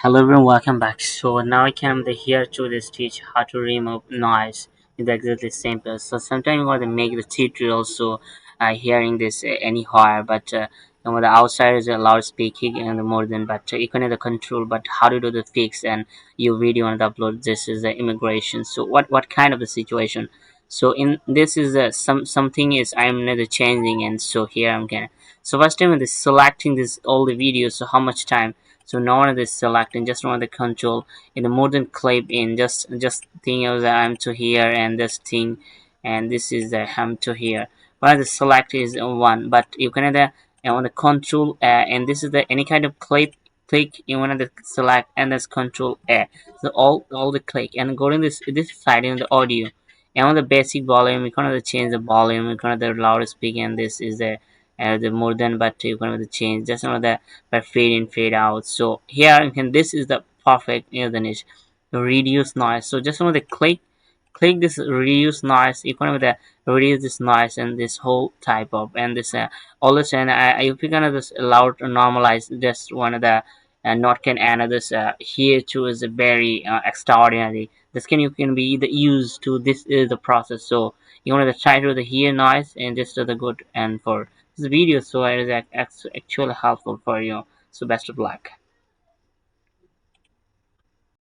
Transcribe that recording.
Hello everyone, welcome back. So now I came here to this teach how to remove noise. It's exactly simple. So sometimes you want to make the tutorial so hearing this anywhere, but the outside is a loud speaking and the more than but you can have the control. But how to do the fix and your video and upload this is the immigration. So what kind of the situation? So in this is something is I'm not changing and so here I'm gonna. So first time with selecting this all the videos. So how much time? So now one of this select and just one of the control in the more than clip in just thing of the I'm to here and this thing and this is the I'm to here. One of the select is one, but you can have the on the control and this is the any kind of click in one of the select and this control A. So all the click and go in this side in the audio and on the basic volume you can have to change the volume, you can have the loud speak and this is the more than but you can have to change just one of the by fade in fade out. So here you can this is the perfect the niche reduce noise. So just want to click this reduce noise. You can have the reduce this noise and this whole type of and this all this and if you gonna this allow to normalize just one of the not can add this here too is a very extraordinary. This can be the used to this is the process. So you want to try to the hear noise and this is the good and for this video so it is actually helpful for you. So best of luck.